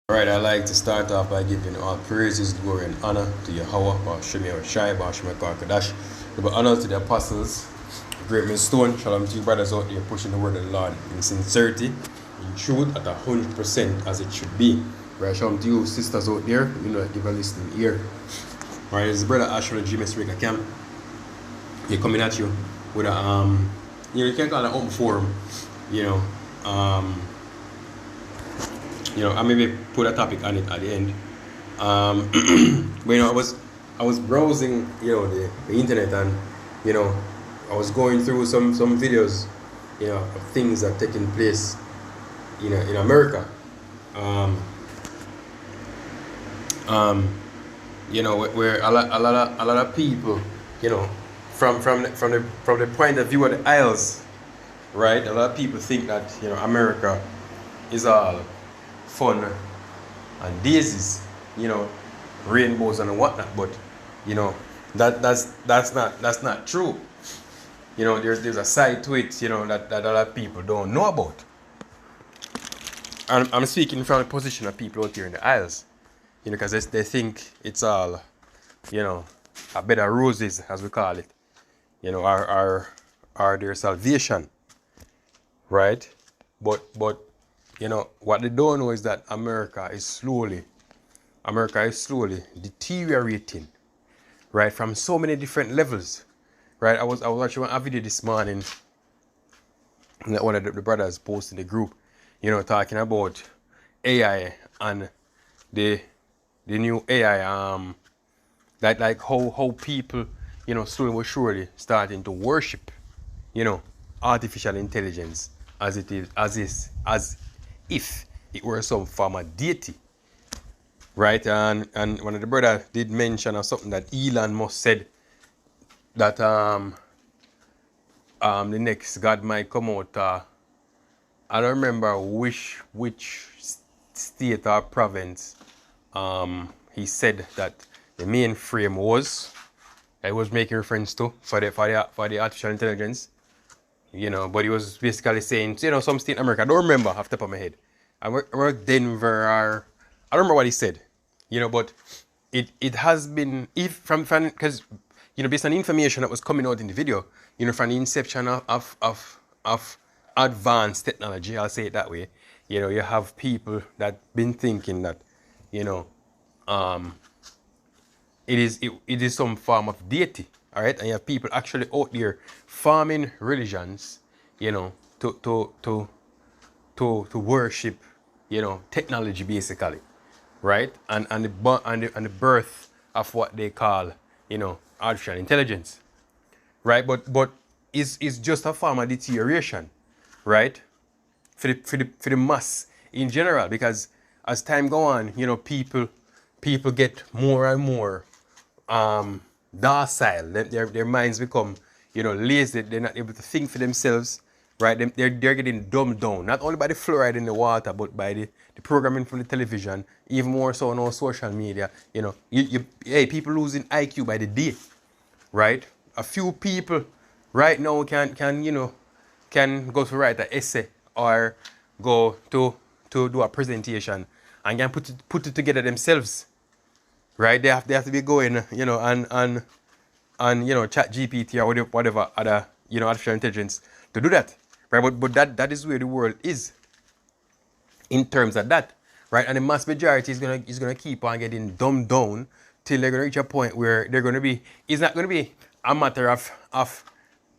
Alright, I'd like to start off by giving all praises, glory, and honor to Yahweh, Bashemi Shai, Bashemi Karkadash. Give honor to the apostles, great men stone. Shalom to you brothers out there pushing the word of the Lord in sincerity, in truth, at 100% as it should be. Right, shalom to you sisters out there, give a listening ear. Alright, it's brother Ashwell GMS Rika Camp. You're coming at you with a, you can't call it an open forum, you know, I maybe put a topic on it at the end. But I was browsing, the internet, and I was going through some videos, of things that are taking place, in America. Where a lot of people, from the point of view of the Isles, right? A lot of people think that America is all fun and daisies, rainbows and whatnot, but that's not true. There's a side to it, that a lot of people don't know about. And I'm speaking from the position of people out here in the Isles, because they think it's all, a bed of roses, as we call it, are their salvation, right? But what they don't know is that America is slowly deteriorating, right, from so many different levels, right? I was watching a video this morning that one of the brothers posted in the group, talking about AI and the new AI, like how people, slowly but surely starting to worship, artificial intelligence as if it were some form of deity, right? And one of the brother did mention of something that Elon Musk said, that the next God might come out. I don't remember which state or province. He said that the mainframe was, I was making reference to for the artificial intelligence. But he was basically saying, some state in America, I don't remember off the top of my head. I work Denver, or I don't remember what he said, but it has been, if because based on the information that was coming out in the video, from the inception of advanced technology, I'll say it that way. You have people that been thinking that, it is some form of deity. All right, and you have people actually out there forming religions, to worship, technology basically, right? And the birth of what they call, artificial intelligence, right? But is just a form of deterioration, right? For the mass in general, because as time go on, people get more and more docile. Their minds become, lazy. They're not able to think for themselves, right? They're getting dumbed down, not only by the fluoride in the water, but by the programming from the television, even more so on social media. People losing IQ by the day, right? A few people right now can go to write an essay or go to do a presentation and can put it together themselves. Right, they have to be going, and Chat GPT or whatever other, artificial intelligence to do that, right? But that is where the world is in terms of that, right? And the mass majority is gonna keep on getting dumbed down till they're gonna reach a point where they're gonna be. It's not gonna be a matter of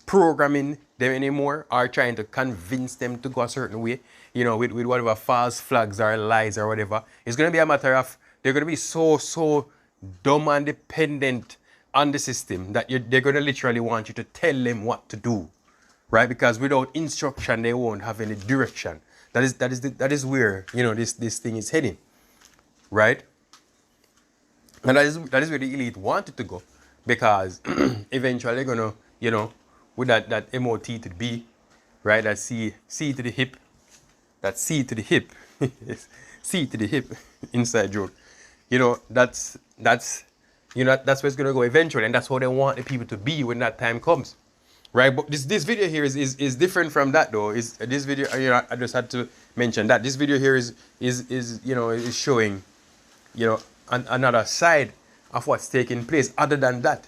programming them anymore or trying to convince them to go a certain way, with whatever false flags or lies or whatever. It's gonna be a matter of, they're going to be so dumb and dependent on the system that they're going to literally want you to tell them what to do, right? Because without instruction, they won't have any direction. That is where, this thing is heading, right? And that is where the elite want it to go, because eventually they're going to, with that MOT to the B, right? That C to the hip, that C to the hip, C to the hip, inside joke. That's where it's gonna go eventually, and that's how they want the people to be when that time comes, right? But this video here is different from that though. Is this video? You know, I just had to mention that this video here is you know is showing you know another side of what's taking place other than that,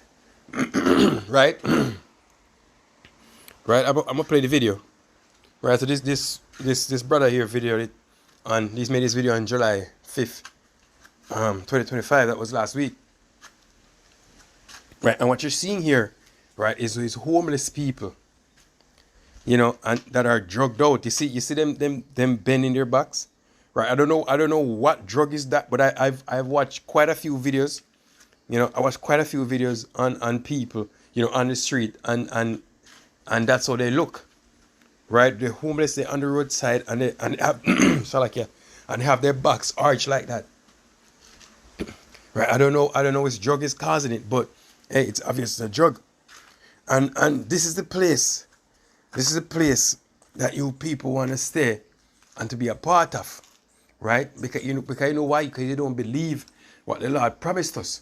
right? Right. I'm gonna play the video. Right. So this brother here videoed it on. He's made this video on July 5th, 2025. That was last week. Right. And what you're seeing here, right, is homeless people, you know, and that are drugged out. You see them bending their backs, right? I don't know what drug is that, but I've watched quite a few videos. You know, I watched quite a few videos on people, you know, on the street, and that's how they look, right? The homeless, they're on the roadside, and they have, so like yeah, and they have their backs arched like that, right? I don't know which drug is causing it, but hey, it's obvious it's a drug. And this is the place. This is a place that you people want to stay and to be a part of, right? Because you know why? Because you don't believe what the Lord promised us,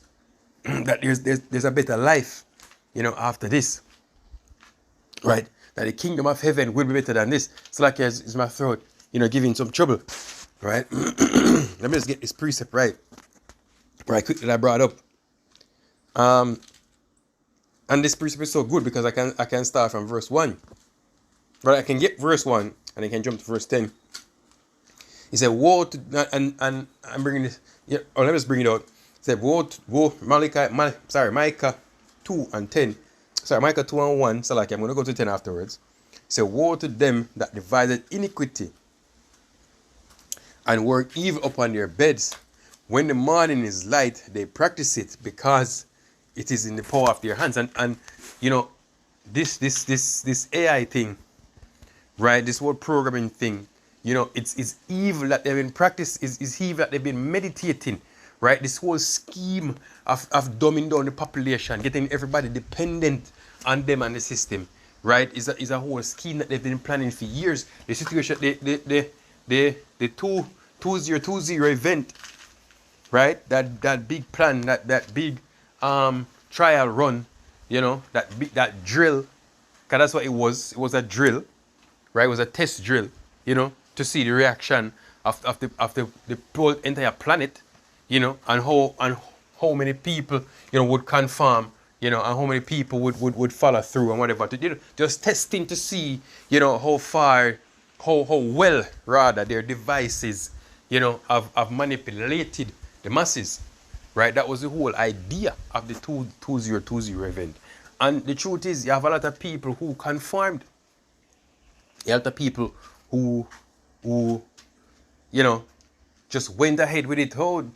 that there's a better life, you know, after this, right? That the kingdom of heaven will be better than this. So like is my throat, you know, giving some trouble, right? Let me just get this precept right quick that I brought up. And this precept is so good because I can start from verse 1. But I can get verse 1 and I can jump to verse 10. He said, woe to, and I'm bringing this, yeah, oh, let me just bring it out. He said, Micah 2 and 10. Sorry, Micah 2 and 1. So like I'm going to go to 10 afterwards. He said, woe to them that divided iniquity and work evil upon their beds. When the morning is light, they practice it because it is in the power of their hands. And you know, this AI thing, right? This whole programming thing, you know, it's evil that they've been practiced, is evil that they've been meditating, right? This whole scheme of dumbing down the population, getting everybody dependent on them and the system, right? Is a whole scheme that they've been planning for years. The situation, the 2020 event, right? That big plan, that big trial run, you know, that drill, because that's what it was. It was a drill, right? It was a test drill, you know, to see the reaction of the whole entire planet, you know, and how many people, you know, would conform, you know, and how many people would follow through and whatever. To, you know, just testing to see, you know, how well rather their devices, you know, have manipulated the masses, right? That was the whole idea of the 2020 event. And the truth is, you have a lot of people who conformed. You have a lot of people who you know, just went ahead with it. Oh,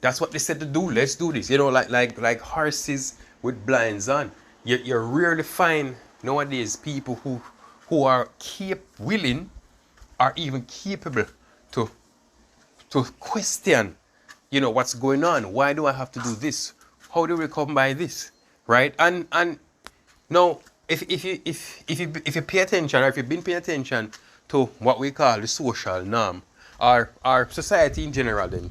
that's what they said to do. Let's do this. You know, like horses with blinds on. You rarely find nowadays people who are willing or even capable to question, you know, what's going on. Why do I have to do this? How do we come by this, right? And now, if you pay attention, or if you've been paying attention to what we call the social norm, or our society in general, then,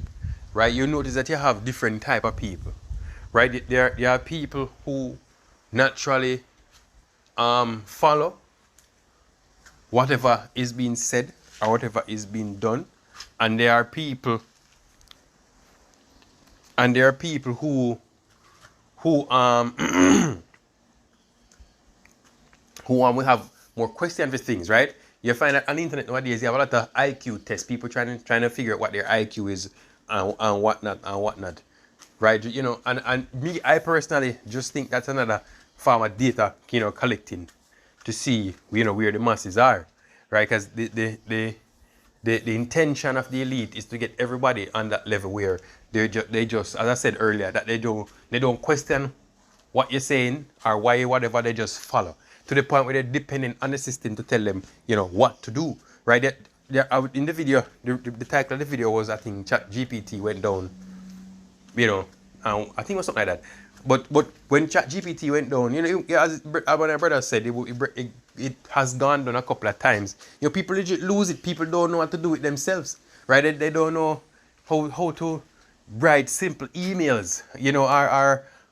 right, you notice that you have different type of people, right? There are people who naturally follow whatever is being said or whatever is being done, and there are people who will have more questions for things, right? You find that on the internet nowadays you have a lot of IQ tests, people trying to figure out what their IQ is and whatnot, right? You know, and me, I personally just think that's another form of data, you know, collecting to see, you know, where the masses are, right? Because the intention of the elite is to get everybody on that level where they just, as I said earlier, that they don't question what you're saying or why whatever, they just follow to the point where they're depending on the system to tell them, you know, what to do, right? In the video, the title of the video was, I think, ChatGPT went down, you know, I think it was something like that. But when ChatGPT went down, you know, as my brother said, it has gone down a couple of times. You know, people legit lose it. People don't know what to do with themselves, right? They don't know how to write simple emails, you know,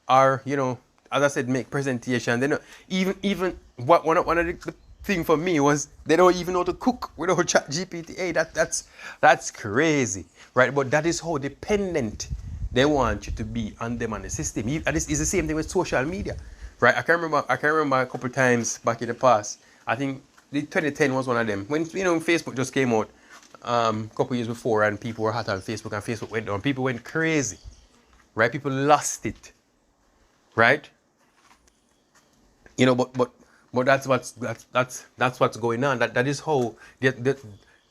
or you know, as I said, make presentation. They know even what one of the thing for me was they don't even know to cook without chat GPT. Hey, that's crazy, right? But that is how dependent they want you to be on them and the system. And it's the same thing with social media, right? I can remember a couple of times back in the past. I think the 2010 was one of them when Facebook just came out a couple years before, and people were hot on Facebook, and Facebook went down. People went crazy, right? People lost it, right? But that's what's going on. That is how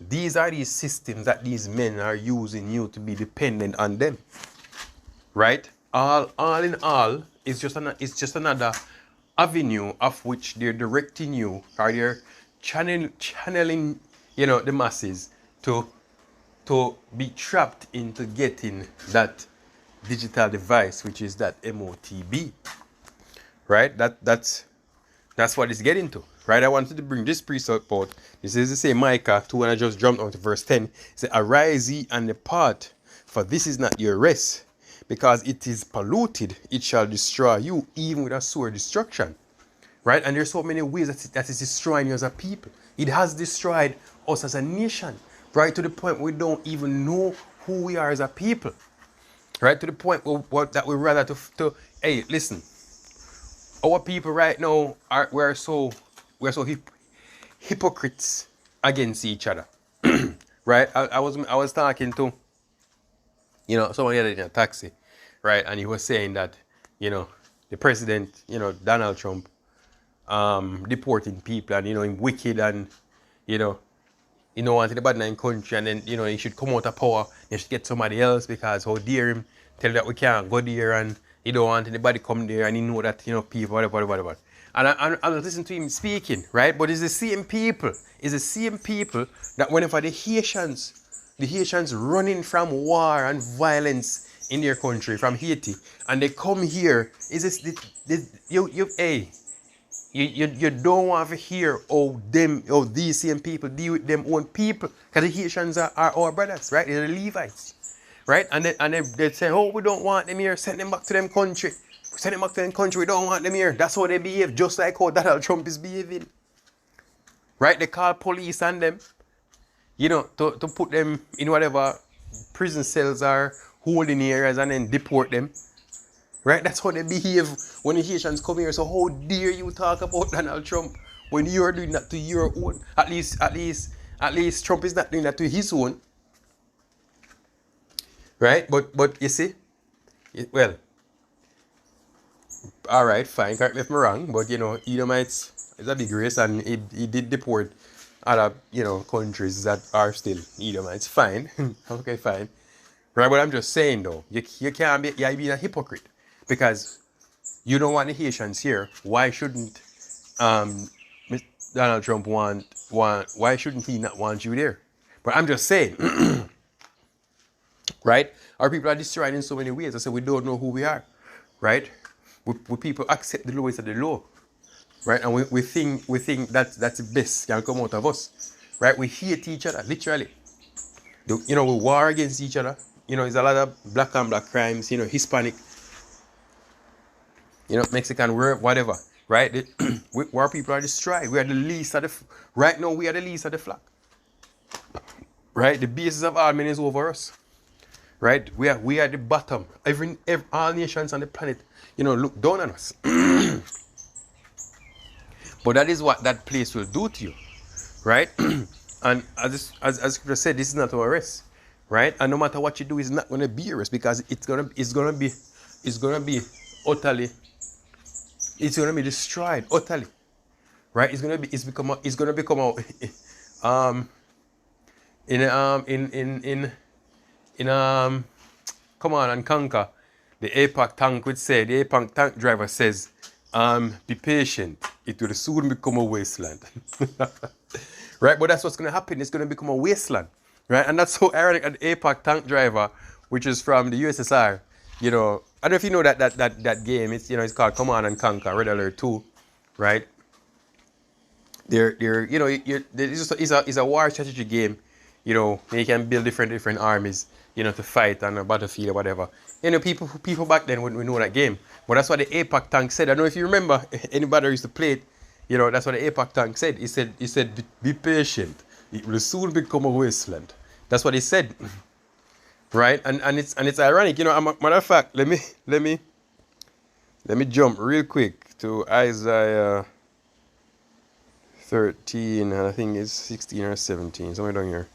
these are these systems that these men are using you to be dependent on them, right? All in all, it's just another avenue of which they're directing you, or they're channeling the masses to be trapped into getting that digital device, which is that MOTB, right? That's what it's getting to, right? I wanted to bring this precept out. This is the same Micah 2, and I just jumped on to verse 10. It says, "Arise ye and depart, for this is not your rest, because it is polluted, it shall destroy you, even with a sore destruction." Right? And there's so many ways that it's destroying you as a people. It has destroyed us as a nation, right? To the point we don't even know who we are as a people, right? To the point that we rather to hey, listen, our people right now we're so hypocrites against each other, right? I was talking to someone the other day in a taxi, right? And he was saying that the president, Donald Trump, deporting people, and him wicked, and he don't want anybody in the country, and then he should come out of power. He should get somebody else, because how dare him tell that we can't go there, and he don't want anybody come there, and he know that people whatever. And I was listening to him speaking, right? But it's the same people. It's the same people that whenever the Haitians running from war and violence in their country, from Haiti, and they come here, you don't want to hear how these same people deal with them own people, because the Haitians are our brothers, right? They're the Levites, right? And they say, oh, we don't want them here, send them back to them country. Send them back to them country, we don't want them here. That's how they behave, just like how Donald Trump is behaving. Right? They call police on them, to put them in whatever prison cells are holding areas, and then deport them. Right? That's how they behave when the Haitians come here. So how dare you talk about Donald Trump when you're doing that to your own? At least Trump is not doing that to his own. Right? But you see, well, all right, fine, correct me if I'm wrong, but Edomites is a big race, and he did deport other countries that are still Edomites. Fine, okay, fine, right? But I'm just saying though, you can't be being a hypocrite, because you don't want the Haitians here. Why shouldn't Donald Trump want? Why shouldn't he not want you there? But I'm just saying, right? Our people are destroyed in so many ways. I said we don't know who we are, right? We people accept the lowest of the low, right? And we think that's the best can come out of us, right? We hate each other, literally. We war against each other. There's a lot of black on black crimes. Hispanic, Mexican, whatever, right? Our people are destroyed. We are the least of the. Right now, we are the least of the flock, right? The basis of all men is over us, right? We are the bottom. All nations on the planet, look down on us. But that is what that place will do to you, right? And as Scripture said, this is not our rest, right? And no matter what you do, it's not going to be a rest, because it's gonna be utterly. It's gonna be destroyed utterly, right? It's gonna become Come on and Conquer. The APAC tank would say, the APAC tank driver says, be patient, it will soon become a wasteland. Right? But that's what's going to happen. It's going to become a wasteland. Right? And that's so ironic. An APAC tank driver, which is from the USSR, I don't know if you know that game. It's it's called Command and Conquer, Red Alert 2, right? It's a war strategy game. You can build different armies, to fight on a battlefield or whatever. People back then wouldn't know that game. But that's what the APAC tank said. I don't know if you remember, anybody who used to play it, that's what the APAC tank said. He said, be patient. It will soon become a wasteland. That's what he said. Right? And it's ironic. Matter of fact, let me jump real quick to Isaiah 13, and I think it's 16 or 17, somewhere down here.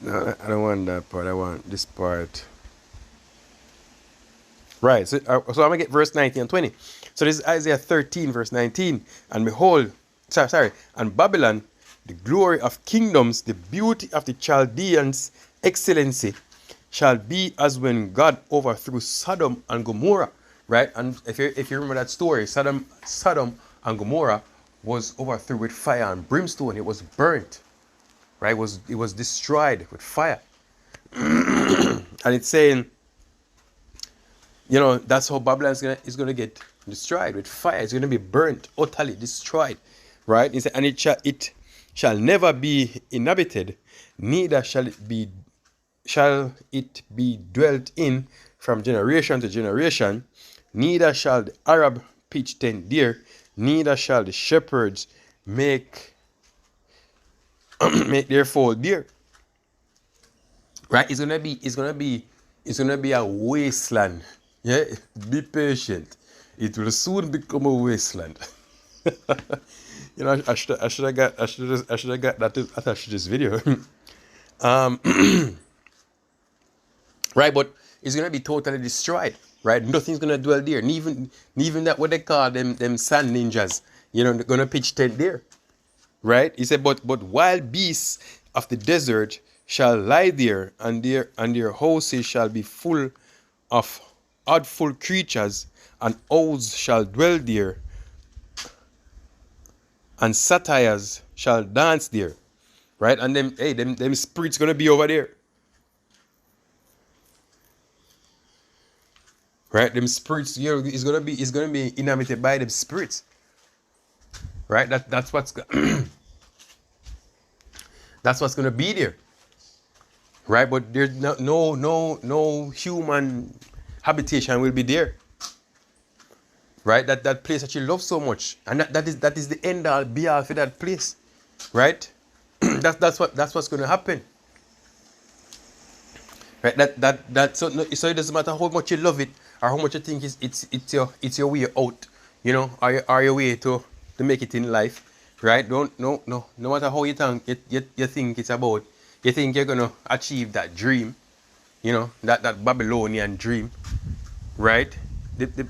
No, I don't want that part. I want this part. Right. So I'm going to get verse 19 and 20. So this is Isaiah 13, verse 19. And behold, and Babylon, the glory of kingdoms, the beauty of the Chaldeans' excellency, shall be as when God overthrew Sodom and Gomorrah. Right? And if you remember that story, Sodom and Gomorrah was overthrown with fire and brimstone. It was burnt. Right? It was destroyed with fire. And it's saying, that's how Babylon is gonna get destroyed with fire. It's gonna be burnt, utterly destroyed. Right? It said, and it shall never be inhabited, neither shall it be dwelt in from generation to generation. Neither shall the Arab pitch tent there, neither shall the shepherds make their fold there. Right? It's gonna be a wasteland. Yeah, be patient. It will soon become a wasteland. I should have got that attached to this video. Right, but it's gonna be totally destroyed. Right, nothing's gonna dwell there. And even that what they call them sand ninjas, they're gonna pitch tent there. Right? He said, but wild beasts of the desert shall lie there, and their houses shall be full of oddful creatures, and owls shall dwell there, and satyrs shall dance there. Right? And them spirits gonna be over there. Right? Them spirits, is gonna be inhabited by them spirits. Right? That's what's that's what's gonna be there. Right? But there's no human habitation will be there. Right? That place that you love so much. And that is the end all be all for that place. Right? that's what's gonna happen. Right? So it doesn't matter how much you love it or how much you think it's your way out, or your way to make it in life. Right? No matter how you think it's about, you think you're gonna achieve that dream, that Babylonian dream. Right? The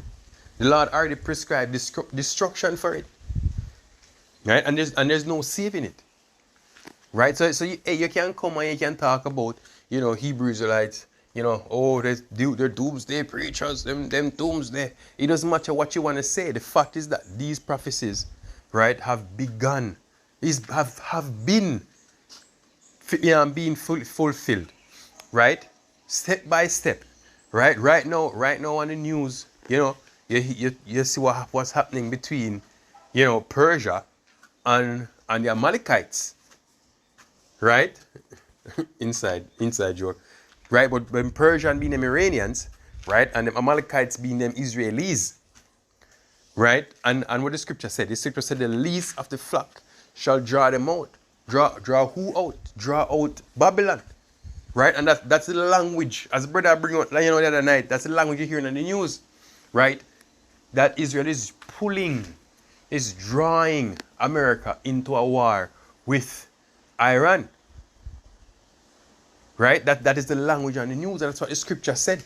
Lord already prescribed destruction for it. Right? And there's no saving it. Right? So you can come and you can talk about, Hebrew Israelites, they're doomsday preachers, them doomsday. It doesn't matter what you want to say. The fact is that these prophecies, right, have begun, have been being fulfilled, right, step by step, right. Right now on the news, you see what's happening between, Persia and the Amalekites, right, inside joke. Right, but when Persian being them Iranians, right, and the Amalekites being them Israelis, right, and what the scripture said the least of the flock shall draw them out. Draw who out? Draw out Babylon, right, and that's the language. As brother bring out, the other night, that's the language you're hearing on the news, right, that Israel is drawing America into a war with Iran. Right? That is the language on the news, and that's what the scripture said.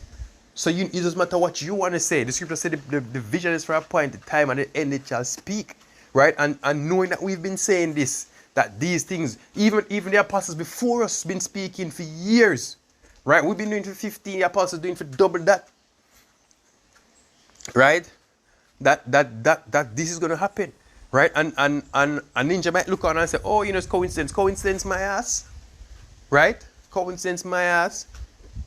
So it doesn't matter what you want to say. The scripture said the vision is for a point in time, and the end it shall speak. Right? And knowing that we've been saying this, that these things, even the apostles before us been speaking for years. Right? We've been doing for 15, the apostles doing for double that. Right? That this is gonna happen. Right? And Ninja might look on and say, oh, it's coincidence. Coincidence my ass. Right? Coincidence my ass.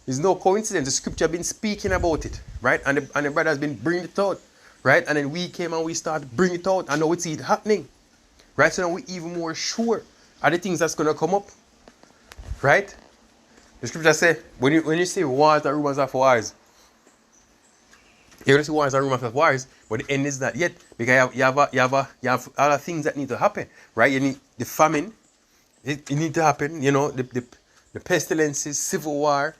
There's no coincidence. The scripture been speaking about it, right? And the brother has been bringing it out, right? And then we came and we started bringing it out, and now we see it happening, right? So now we're even more sure, are the things that's gonna come up, right? The scripture say when you say wars and rumors of wars, you're gonna see wars and rumors of wars, but the end is not yet because you have other things that need to happen, right? You need the famine, it need to happen. You know the pestilences, civil war,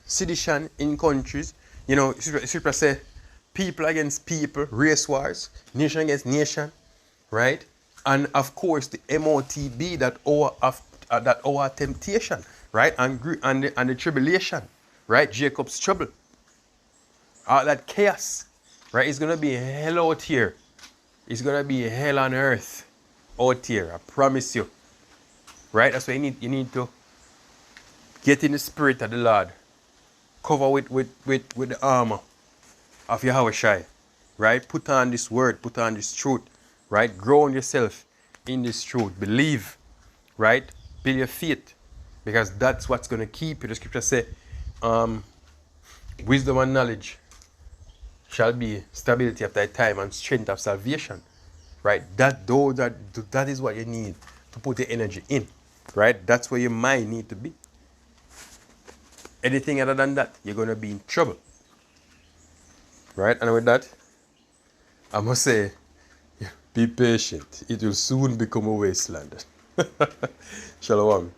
sedition in countries. You know, scripture say people against people, race wars, nation against nation, right? And of course the MOTB, that our temptation, right? And the tribulation, right? Jacob's trouble, all that chaos, right? It's gonna be hell out here. It's gonna be hell on earth out here. I promise you, right? That's why you need to get in the spirit of the Lord, cover with the armor of Yahweh Shai, right? Put on this word, put on this truth, right? Ground yourself in this truth. Believe, right? Build your faith, because that's what's going to keep you. The scripture say, wisdom and knowledge shall be stability of thy time and strength of salvation, right? That is what you need to put your energy in, right? That's where your mind need to be. Anything other than that, you're going to be in trouble, right? And with that, I must say, be patient. It will soon become a wasteland. Shalom.